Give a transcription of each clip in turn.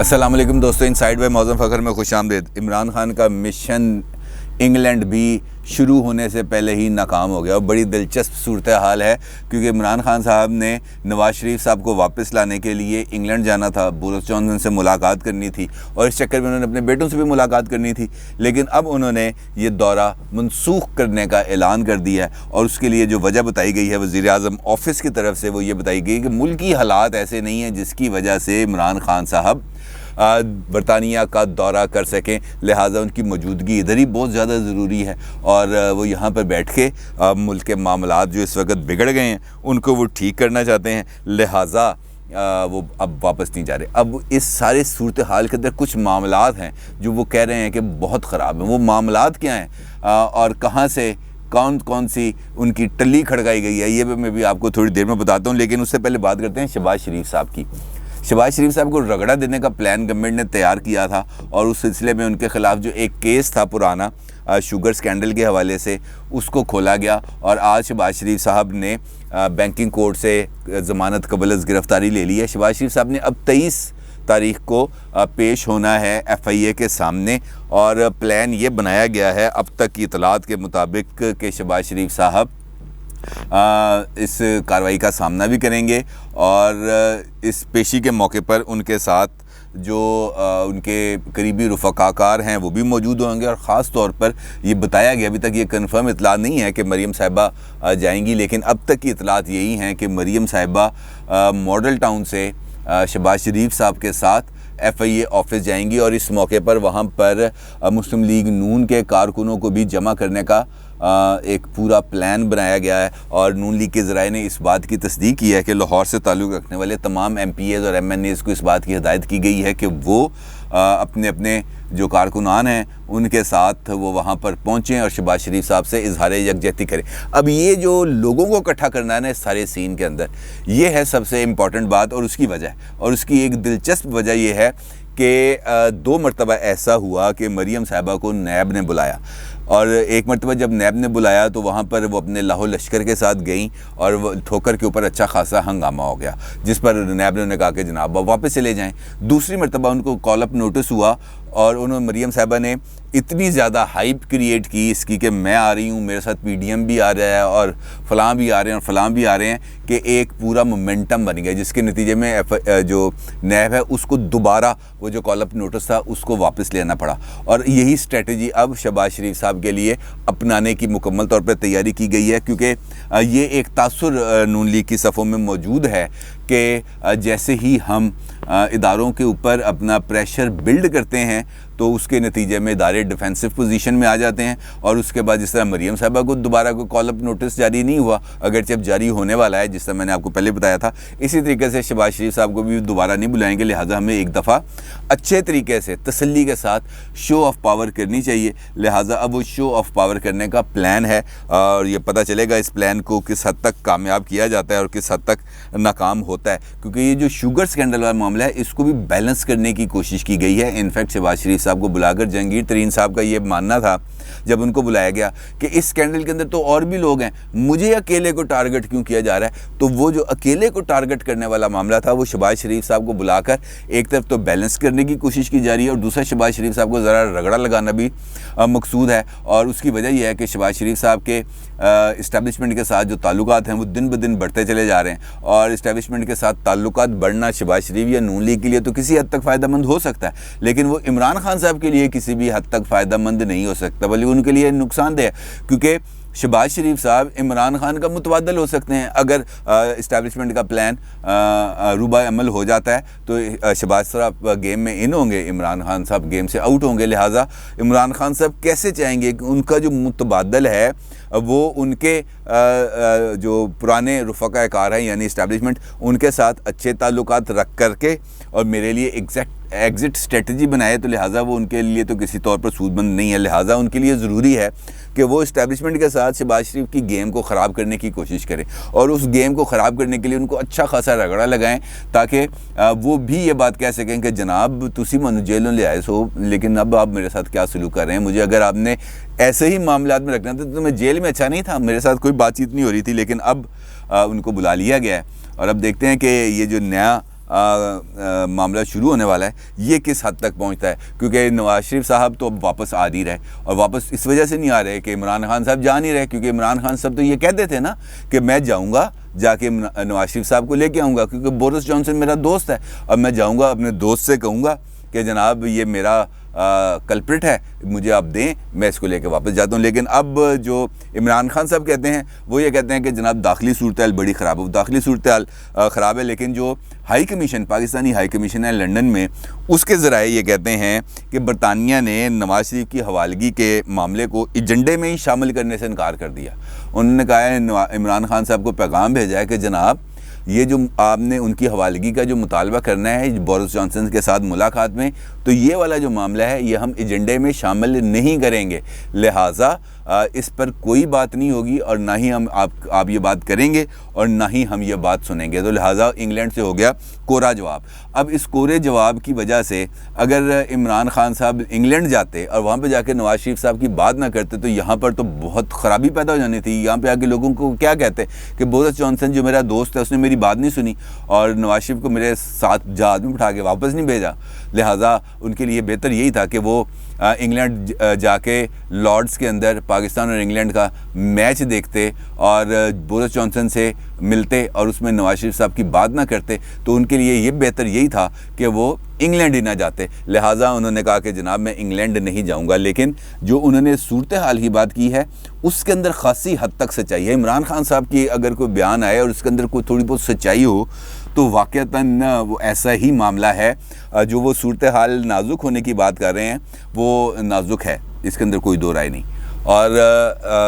السلام علیکم دوستو، انسائیڈ بائی معظم فخر میں خوش آمدید۔ عمران خان کا مشن انگلینڈ بھی شروع ہونے سے پہلے ہی ناکام ہو گیا اور بڑی دلچسپ صورتحال ہے، کیونکہ عمران خان صاحب نے نواز شریف صاحب کو واپس لانے کے لیے انگلینڈ جانا تھا، بورس جانسن سے ملاقات کرنی تھی اور اس چکر میں انہوں نے اپنے بیٹوں سے بھی ملاقات کرنی تھی، لیکن اب انہوں نے یہ دورہ منسوخ کرنے کا اعلان کر دیا ہے۔ اور اس کے لیے جو وجہ بتائی گئی ہے وزیر اعظم آفس کی طرف سے، وہ یہ بتائی گئی کہ ملکی حالات ایسے نہیں ہیں جس کی وجہ سے عمران خان صاحب برطانیہ کا دورہ کر سکیں، لہٰذا ان کی موجودگی ادھر ہی بہت زیادہ ضروری ہے اور وہ یہاں پر بیٹھ کے ملک کے معاملات جو اس وقت بگڑ گئے ہیں ان کو وہ ٹھیک کرنا چاہتے ہیں، لہٰذا وہ اب واپس نہیں جا رہے۔ اب اس سارے صورتحال کے اندر کچھ معاملات ہیں جو وہ کہہ رہے ہیں کہ بہت خراب ہیں۔ وہ معاملات کیا ہیں اور کہاں سے کون سی ان کی ٹلی کھڑکائی گئی ہے، یہ میں بھی آپ کو تھوڑی دیر میں بتاتا ہوں، لیکن اس سے پہلے بات کرتے ہیں شہباز شریف صاحب کی۔ شہباز شریف صاحب کو رگڑا دینے کا پلان گورنمنٹ نے تیار کیا تھا اور اس سلسلے میں ان کے خلاف جو ایک کیس تھا پرانا شوگر سکینڈل کے حوالے سے، اس کو کھولا گیا اور آج شہباز شریف صاحب نے بینکنگ کورٹ سے ضمانت قبل از گرفتاری لے لی ہے۔ شہباز شریف صاحب نے اب 23 تاریخ کو پیش ہونا ہے FIA کے سامنے اور پلان یہ بنایا گیا ہے اب تک کی اطلاعات کے مطابق کہ شہباز شریف صاحب اس کارروائی کا سامنا بھی کریں گے اور اس پیشی کے موقع پر ان کے ساتھ جو ان کے قریبی رفقا کار ہیں وہ بھی موجود ہوں گے، اور خاص طور پر یہ بتایا گیا، ابھی تک یہ کنفرم اطلاع نہیں ہے کہ مریم صاحبہ جائیں گی، لیکن اب تک کی اطلاعات یہی ہیں کہ مریم صاحبہ ماڈل ٹاؤن سے شہباز شریف صاحب کے ساتھ FIA آفس جائیں گی اور اس موقع پر وہاں پر مسلم لیگ نون کے کارکنوں کو بھی جمع کرنے کا ایک پورا پلان بنایا گیا ہے، اور نون لیگ کے ذرائع نے اس بات کی تصدیق کی ہے کہ لاہور سے تعلق رکھنے والے تمام MPAs اور MNAs کو اس بات کی ہدایت کی گئی ہے کہ وہ اپنے جو کارکنان ہیں ان کے ساتھ وہ وہاں پر پہنچیں اور شہباز شریف صاحب سے اظہار یکجہتی کریں۔ اب یہ جو لوگوں کو اکٹھا کرنا ہے نا اس سارے سین کے اندر، یہ ہے سب سے امپورٹنٹ بات اور اس کی وجہ ہے، اور اس کی ایک دلچسپ وجہ یہ ہے کہ 2 مرتبہ ایسا ہوا کہ مریم صاحبہ کو نیب نے بلایا، اور ایک مرتبہ جب نیب نے بلایا تو وہاں پر وہ اپنے لاہور لشکر کے ساتھ گئیں اور وہ ٹھوکر کے اوپر اچھا خاصا ہنگامہ ہو گیا، جس پر نیب نے انہیں کہا کہ جناب آپ واپس چلے جائیں۔ دوسری مرتبہ ان کو کال اپ نوٹس ہوا اور مریم صاحبہ نے اتنی زیادہ ہائپ کریٹ کی اس کی کہ میں آ رہی ہوں، میرے ساتھ PDM بھی آ رہا ہے اور فلاں بھی آ رہے ہیں اور فلاں بھی آ رہے ہیں، کہ ایک پورا مومنٹم بن گیا، جس کے نتیجے میں جو نیب ہے اس کو دوبارہ وہ جو کال اپ نوٹس تھا اس کو واپس لینا پڑا، اور یہی اسٹریٹجی اب شہباز شریف صاحب کے لیے اپنانے کی مکمل طور پر تیاری کی گئی ہے، کیونکہ یہ ایک تاثر نون لیگ کی صفوں میں موجود ہے کہ جیسے ہی ہم اداروں کے اوپر اپنا پریشر بلڈ کرتے ہیں تو اس کے نتیجے میں ادارے ڈیفینسو پوزیشن میں آ جاتے ہیں، اور اس کے بعد جس طرح مریم صاحبہ کو دوبارہ کوئی کال اپ نوٹس جاری نہیں ہوا، اگرچہ اب جاری ہونے والا ہے جس طرح میں نے آپ کو پہلے بتایا تھا، اسی طریقے سے شہباز شریف صاحب کو بھی دوبارہ نہیں بلائیں گے، لہٰذا ہمیں ایک دفعہ اچھے طریقے سے تسلی کے ساتھ شو آف پاور کرنی چاہیے، لہٰذا اب وہ شو آف پاور کرنے کا پلان ہے، اور یہ پتہ چلے گا اس پلان کو کس حد تک کامیاب کیا جاتا ہے اور کس حد تک ناکام ہوتا ہے، کیونکہ یہ جو شوگر سکینڈل والا معاملہ ہے اس کو بھی بیلنس کرنے کی کوشش کی گئی ہے۔ انفیکٹ شہباز شریف صاحب کو بلا کر جہانگیر ترین صاحب کا یہ ماننا تھا جب ان کو بلایا گیا کہ اس سکینڈل کے اندر تو اور بھی لوگ ہیں، مجھے اکیلے کو ٹارگٹ کیوں کیا جا رہا ہے، تو وہ جو اکیلے کو ٹارگٹ کرنے والا معاملہ تھا وہ شہباز شریف صاحب کو بلا کر ایک طرف تو بیلنس کرنے کی کوشش کی جا رہی ہے اور دوسرا شہباز شریف صاحب کو ذرا رگڑا لگانا بھی مقصود ہے، اور اس کی وجہ یہ ہے کہ شہباز شریف صاحب کے اسٹیبلشمنٹ کے ساتھ جو تعلقات ہیں وہ دن بدن بڑھتے چلے جا رہے ہیں، اور اسٹیبلشمنٹ کے ساتھ تعلقات بڑھنا شہباز شریف یا نون لیگ کے لیے تو کسی حد تک فائدہ مند ہو سکتا ہے، لیکن وہ عمران خان صاحب کے لیے کسی بھی حد تک فائدہ مند نہیں ہو سکتا، بلکہ ان کے لیے نقصان دہ ہے، کیونکہ شہباز شریف صاحب عمران خان کا متبادل ہو سکتے ہیں۔ اگر اسٹیبلشمنٹ کا پلان روبہ عمل ہو جاتا ہے تو شہباز صاحب گیم میں ان ہوں گے، عمران خان صاحب گیم سے آؤٹ ہوں گے، لہٰذا عمران خان صاحب کیسے چاہیں گے کہ ان کا جو متبادل ہے وہ ان کے جو پرانے رفقا کار ہیں یعنی اسٹیبلشمنٹ ان کے ساتھ اچھے تعلقات رکھ کر کے اور میرے لیے ایگزٹ اسٹریٹجی بنائے، تو لہٰذا وہ ان کے لیے تو کسی طور پر سود مند نہیں ہے، لہٰذا ان کے لیے ضروری ہے کہ وہ اسٹیبلشمنٹ کے ساتھ شہباز شریف کی گیم کو خراب کرنے کی کوشش کریں، اور اس گیم کو خراب کرنے کے لیے ان کو اچھا خاصا رگڑا لگائیں تاکہ وہ بھی یہ بات کہہ سکیں کہ جناب تسی منو جیلوں لے آئے سو، لیکن اب آپ میرے ساتھ کیا سلوک کر رہے ہیں، مجھے اگر آپ نے ایسے ہی معاملات میں رکھنا تھا تو میں جیل میں اچھا نہیں تھا، میرے ساتھ کوئی بات چیت نہیں ہو رہی تھی، لیکن اب ان کو بلا لیا گیا ہے، اور اب دیکھتے ہیں کہ یہ جو نیا معاملہ شروع ہونے والا ہے یہ کس حد تک پہنچتا ہے، کیونکہ نواز شریف صاحب تو اب واپس آ نہیں رہے، اور واپس اس وجہ سے نہیں آ رہے کہ عمران خان صاحب جا نہیں رہے، کیونکہ عمران خان صاحب تو یہ کہتے تھے نا کہ میں جاؤں گا، جا کے نواز شریف صاحب کو لے کے آؤں گا، کیونکہ بورس جانسن میرا دوست ہے، اب میں جاؤں گا اپنے دوست سے کہوں گا کہ جناب یہ میرا کلپرٹ ہے، مجھے آپ دیں، میں اس کو لے کے واپس جاتا ہوں۔ لیکن اب جو عمران خان صاحب کہتے ہیں وہ یہ کہتے ہیں کہ جناب داخلی صورتحال بڑی خراب ہے، داخلی صورتحال خراب ہے، لیکن جو high commission, Pakistani high commission ہے لنڈن میں، اس کے ذرائع یہ کہتے ہیں کہ برطانیہ نے نواز شریف کی حوالگی کے معاملے کو ایجنڈے میں ہی شامل کرنے سے انکار کر دیا۔ انہوں نے کہا ہے، عمران خان صاحب کو پیغام بھیجا ہے کہ جناب یہ جو آپ نے ان کی حوالگی کا جو مطالبہ کرنا ہے بورس جانسن کے ساتھ ملاقات میں، تو یہ والا جو معاملہ ہے یہ ہم ایجنڈے میں شامل نہیں کریں گے، لہٰذا اس پر کوئی بات نہیں ہوگی، اور نہ ہی ہم آپ یہ بات کریں گے اور نہ ہی ہم یہ بات سنیں گے۔ تو لہٰذا انگلینڈ سے ہو گیا کورا جواب۔ اب اس کورے جواب کی وجہ سے اگر عمران خان صاحب انگلینڈ جاتے اور وہاں پہ جا کے نواز شریف صاحب کی بات نہ کرتے تو یہاں پر تو بہت خرابی پیدا ہو جانی تھی۔ یہاں پہ آ کے لوگوں کو کیا کہتے کہ بورس جانسن جو میرا دوست ہے اس نے میری بات نہیں سنی اور نواز شریف کو میرے ساتھ جہاز میں بٹھا کے واپس نہیں بھیجا۔ لہٰذا ان کے لیے بہتر یہی تھا کہ وہ انگلینڈ جا کے لارڈس کے اندر پاکستان اور انگلینڈ کا میچ دیکھتے اور بورس جانسن سے ملتے اور اس میں نواز شریف صاحب کی بات نہ کرتے، تو ان کے لیے یہ بہتر یہی تھا کہ وہ انگلینڈ ہی نہ جاتے۔ لہٰذا انہوں نے کہا کہ جناب میں انگلینڈ نہیں جاؤں گا، لیکن جو انہوں نے صورتحال کی بات کی ہے اس کے اندر خاصی حد تک سچائی ہے۔ عمران خان صاحب کی اگر کوئی بیان آئے اور اس کے اندر کوئی تھوڑی بہت سچائی ہو تو واقعتاً وہ ایسا ہی معاملہ ہے، جو وہ صورتحال نازک ہونے کی بات کر رہے ہیں وہ نازک ہے، اس کے اندر کوئی دو رائے نہیں۔ اور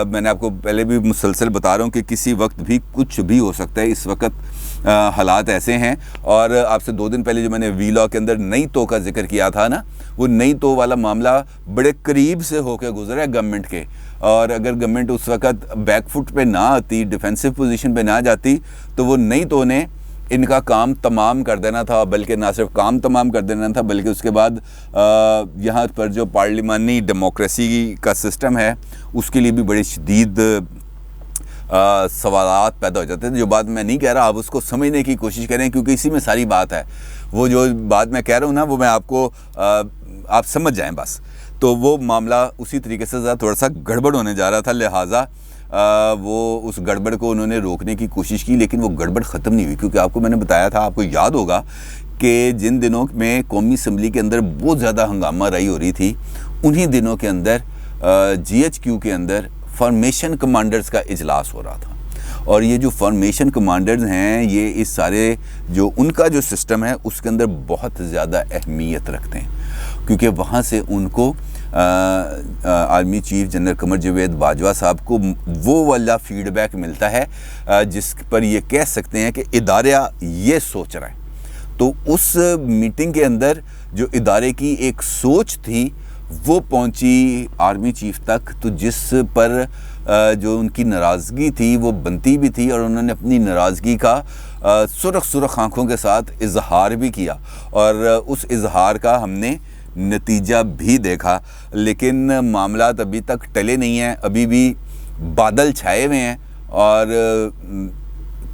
میں نے آپ کو پہلے بھی مسلسل بتا رہا ہوں کہ کسی وقت بھی کچھ بھی ہو سکتا ہے، اس وقت حالات ایسے ہیں۔ اور آپ سے 2 دن پہلے جو میں نے وی لاگ کے اندر نئی تو کا ذکر کیا تھا نا، وہ نئی تو والا معاملہ بڑے قریب سے ہو کے گزرا ہے گورنمنٹ کے، اور اگر گورنمنٹ اس وقت بیک فٹ پہ نہ آتی، ڈیفینسو پوزیشن پہ نہ جاتی، تو وہ نئی تو نے ان کا کام تمام کر دینا تھا، بلکہ نہ صرف کام تمام کر دینا تھا بلکہ اس کے بعد یہاں پر جو پارلیمانی ڈیموکریسی کا سسٹم ہے اس کے لیے بھی بڑی شدید سوالات پیدا ہو جاتے تھے۔ جو بات میں نہیں کہہ رہا آپ اس کو سمجھنے کی کوشش کریں، کیونکہ اسی میں ساری بات ہے۔ وہ جو بات میں کہہ رہا ہوں نا وہ میں آپ کو آپ سمجھ جائیں بس۔ تو وہ معاملہ اسی طریقے سے تھوڑا سا گڑبڑ ہونے جا رہا تھا، لہٰذا وہ اس گڑبڑ کو انہوں نے روکنے کی کوشش کی، لیکن وہ گڑبڑ ختم نہیں ہوئی، کیونکہ آپ کو میں نے بتایا تھا، آپ کو یاد ہوگا کہ جن دنوں میں قومی اسمبلی کے اندر بہت زیادہ ہنگامہ رائی ہو رہی تھی، انہی دنوں کے اندر جی ایچ کیو کے اندر فارمیشن کمانڈرز کا اجلاس ہو رہا تھا۔ اور یہ جو فارمیشن کمانڈرز ہیں یہ اس سارے جو ان کا جو سسٹم ہے اس کے اندر بہت زیادہ اہمیت رکھتے ہیں، کیونکہ وہاں سے ان کو army chief general Qamar Javed Bajwa صاحب کو وہ والا فیڈ بیک ملتا ہے جس پر یہ کہہ سکتے ہیں کہ ادارہ یہ سوچ رہا ہے۔ تو اس میٹنگ کے اندر جو ادارے کی ایک سوچ تھی وہ پہنچی آرمی چیف تک، تو جس پر جو ان کی ناراضگی تھی وہ بنتی بھی تھی، اور انہوں نے اپنی ناراضگی کا سرخ آنکھوں کے ساتھ اظہار بھی کیا، اور اس اظہار کا ہم نے نتیجہ بھی دیکھا۔ لیکن معاملات ابھی تک ٹلے نہیں ہیں، ابھی بھی بادل چھائے ہوئے ہیں، اور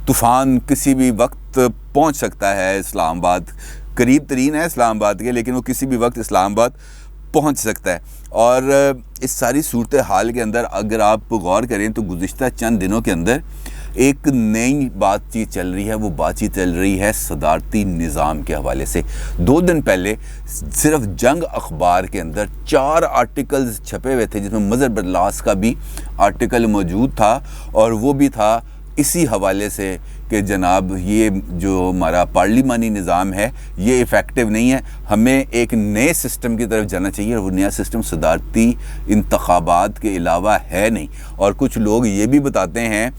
طوفان کسی بھی وقت پہنچ سکتا ہے اسلام آباد، قریب ترین ہے اسلام آباد کے، لیکن وہ کسی بھی وقت اسلام آباد پہنچ سکتا ہے۔ اور اس ساری صورتحال کے اندر اگر آپ غور کریں تو گزشتہ چند دنوں کے اندر ایک نئی بات چیت چل رہی ہے، وہ بات چیت چل رہی ہے صدارتی نظام کے حوالے سے۔ 2 دن پہلے صرف جنگ اخبار کے اندر 4 آرٹیکلز چھپے ہوئے تھے، جس میں مظہر برلاس کا بھی آرٹیکل موجود تھا، اور وہ بھی تھا اسی حوالے سے کہ جناب یہ جو ہمارا پارلیمانی نظام ہے یہ ایفیکٹو نہیں ہے، ہمیں ایک نئے سسٹم کی طرف جانا چاہیے، اور وہ نیا سسٹم صدارتی انتخابات کے علاوہ ہے نہیں۔ اور کچھ لوگ یہ بھی بتاتے ہیں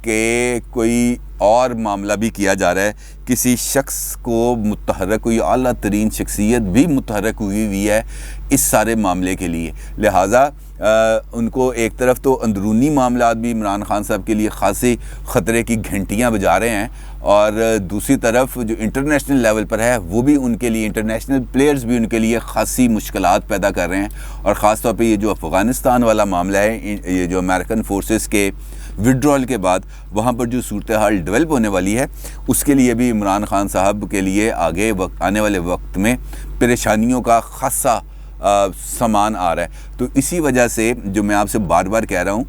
کہ کوئی اور معاملہ بھی کیا جا رہا ہے، کسی شخص کو متحرک کوئی اعلیٰ ترین شخصیت بھی متحرک ہوئی ہے اس سارے معاملے کے لیے۔ لہٰذا ان کو ایک طرف تو اندرونی معاملات بھی عمران خان صاحب کے لیے خاصی خطرے کی گھنٹیاں بجا رہے ہیں، اور دوسری طرف جو انٹرنیشنل لیول پر ہے وہ بھی ان کے لیے، انٹرنیشنل پلیئرز بھی ان کے لیے خاصی مشکلات پیدا کر رہے ہیں۔ اور خاص طور پہ یہ جو افغانستان والا معاملہ ہے، یہ جو امریکن فورسز کے وڈرال کے بعد وہاں پر جو صورتحال ڈیولپ ہونے والی ہے اس کے لیے بھی عمران خان صاحب کے لیے آگے آنے والے وقت میں پریشانیوں کا خاصا سامان آ رہا ہے. تو اسی وجہ سے جو میں آپ سے بار بار کہہ رہا ہوں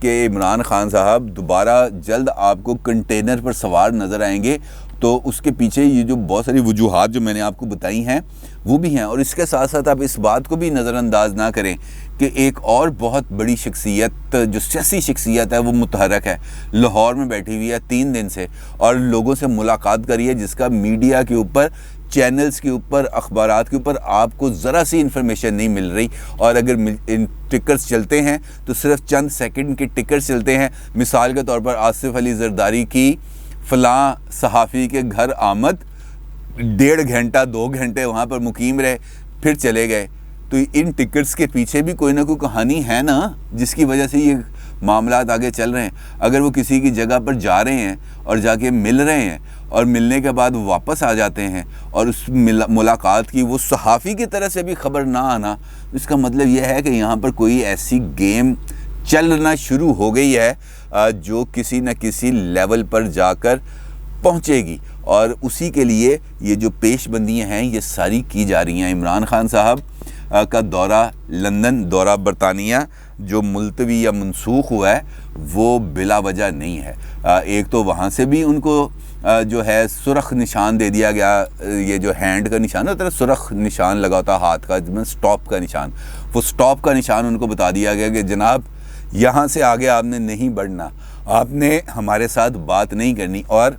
کہ عمران خان صاحب دوبارہ جلد آپ کو کنٹینر پر سوار نظر آئیں گے. تو اس کے پیچھے یہ جو بہت ساری وجوہات جو میں نے آپ کو بتائی ہیں وہ بھی ہیں. اور اس کے ساتھ ساتھ آپ اس بات کو بھی نظر انداز نہ کریں کہ ایک اور بہت بڑی شخصیت جو سیاسی شخصیت ہے وہ متحرک ہے, لاہور میں بیٹھی ہوئی ہے 3 دن سے اور لوگوں سے ملاقات کری ہے, جس کا میڈیا کے اوپر, چینلز کے اوپر, اخبارات کے اوپر آپ کو ذرا سی انفارمیشن نہیں مل رہی. اور اگر ٹکرز چلتے ہیں تو صرف چند سیکنڈ کے ٹکرز چلتے ہیں. مثال کے طور پر آصف علی زرداری کی فلاں صحافی کے گھر آمد, 1.5 گھنٹہ 2 گھنٹے وہاں پر مقیم رہے, پھر چلے گئے. تو ان ٹکٹس کے پیچھے بھی کوئی نہ کوئی کہانی ہے نا, جس کی وجہ سے یہ معاملات آگے چل رہے ہیں. اگر وہ کسی کی جگہ پر جا رہے ہیں اور جا کے مل رہے ہیں اور ملنے کے بعد واپس آ جاتے ہیں اور اس ملاقات کی وہ صحافی کی طرف سے بھی خبر نہ آنا, اس کا مطلب یہ ہے کہ یہاں پر کوئی ایسی گیم چلنا شروع ہو گئی ہے جو کسی نہ کسی لیول پر جا کر پہنچے گی. اور اسی کے لیے یہ جو پیش بندیاں ہیں یہ ساری کی جا رہی ہیں. عمران خان صاحب کا دورہ لندن, دورہ برطانیہ جو ملتوی یا منسوخ ہوا ہے وہ بلا وجہ نہیں ہے. ایک تو وہاں سے بھی ان کو جو ہے سرخ نشان دے دیا گیا, یہ جو ہینڈ کا نشان ہوتا ہے, سرخ نشان لگا ہوتا ہے ہاتھ کا, سٹاپ کا نشان, وہ سٹاپ کا نشان ان کو بتا دیا گیا کہ جناب یہاں سے آگے آپ نے نہیں بڑھنا, آپ نے ہمارے ساتھ بات نہیں کرنی. اور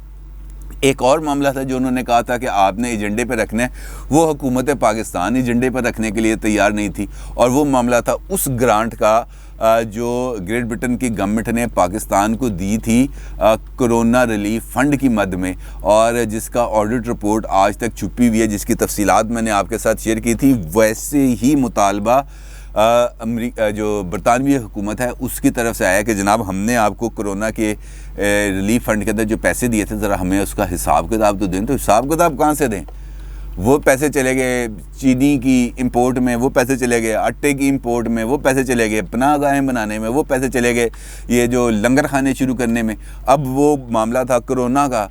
ایک اور معاملہ تھا جو انہوں نے کہا تھا کہ آپ نے ایجنڈے پہ رکھنا ہے, وہ حکومت پاکستان ایجنڈے پر رکھنے کے لیے تیار نہیں تھی. اور وہ معاملہ تھا اس گرانٹ کا جو گریٹ برٹن کی گورنمنٹ نے پاکستان کو دی تھی کرونا ریلیف فنڈ کی مد میں, اور جس کا آڈٹ رپورٹ آج تک چھپی ہوئی ہے, جس کی تفصیلات میں نے آپ کے ساتھ شیئر کی تھی. ویسے ہی مطالبہ جو برطانوی حکومت ہے اس کی طرف سے آیا کہ جناب ہم نے آپ کو کرونا کے ریلیف فنڈ کے اندر جو پیسے دیے تھے ذرا ہمیں اس کا حساب کتاب تو دیں. تو حساب کتاب کہاں سے دیں؟ وہ پیسے چلے گئے چینی کی امپورٹ میں, وہ پیسے چلے گئے آٹے کی امپورٹ میں, وہ پیسے چلے گئے پناہ گاہیں بنانے میں, وہ پیسے چلے گئے یہ جو لنگر خانے شروع کرنے میں. اب وہ معاملہ تھا کرونا کا,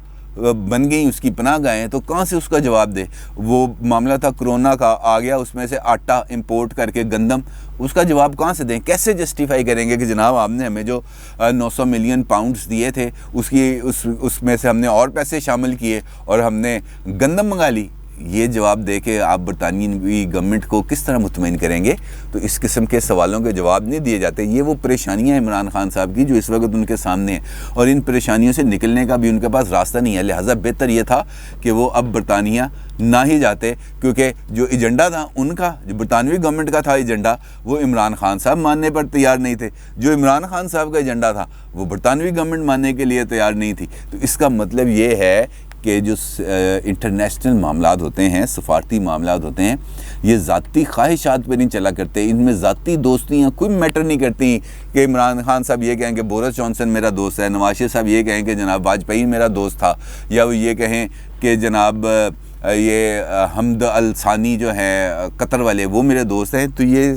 بن گئی اس کی پناہ گاہیں, تو کہاں سے اس کا جواب دے؟ وہ معاملہ تھا کرونا کا, آ گیا اس میں سے آٹا امپورٹ کر کے گندم, اس کا جواب کہاں سے دیں؟ کیسے جسٹیفائی کریں گے کہ جناب آپ نے ہمیں جو 900 ملین پاؤنڈز دیے تھے اس میں سے ہم نے اور پیسے شامل کیے اور ہم نے گندم منگا لی؟ یہ جواب دے کے آپ برطانوی گورنمنٹ کو کس طرح مطمئن کریں گے؟ تو اس قسم کے سوالوں کے جواب نہیں دیے جاتے. یہ وہ پریشانیاں ہیں عمران خان صاحب کی جو اس وقت ان کے سامنے ہیں, اور ان پریشانیوں سے نکلنے کا بھی ان کے پاس راستہ نہیں ہے. لہٰذا بہتر یہ تھا کہ وہ اب برطانیہ نہ ہی جاتے, کیونکہ جو ایجنڈا تھا ان کا, جو برطانوی گورنمنٹ کا تھا ایجنڈا, وہ عمران خان صاحب ماننے پر تیار نہیں تھے. جو عمران خان صاحب کا ایجنڈا تھا وہ برطانوی گورنمنٹ ماننے کے لیے تیار نہیں تھی. تو اس کا مطلب یہ ہے کہ جو انٹرنیشنل معاملات ہوتے ہیں, سفارتی معاملات ہوتے ہیں, یہ ذاتی خواہشات پہ نہیں چلا کرتے. ان میں ذاتی دوستیاں کوئی میٹر نہیں کرتی کہ عمران خان صاحب یہ کہیں کہ بورس جانسن میرا دوست ہے, نواز شریف صاحب یہ کہیں کہ جناب واجپئی میرا دوست تھا, یا وہ یہ کہیں کہ جناب یہ حمد الثانی جو ہیں قطر والے وہ میرے دوست ہیں. تو یہ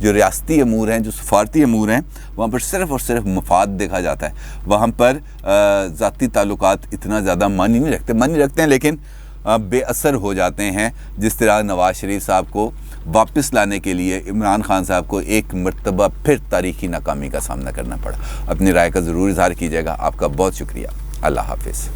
جو ریاستی امور ہیں, جو سفارتی امور ہیں, وہاں پر صرف اور صرف مفاد دیکھا جاتا ہے. وہاں پر ذاتی تعلقات اتنا زیادہ معنی نہیں رکھتے ہیں, لیکن بے اثر ہو جاتے ہیں. جس طرح نواز شریف صاحب کو واپس لانے کے لیے عمران خان صاحب کو ایک مرتبہ پھر تاریخی ناکامی کا سامنا کرنا پڑا. اپنی رائے کا ضرور اظہار کیجیے گا. آپ کا بہت شکریہ. اللہ حافظ.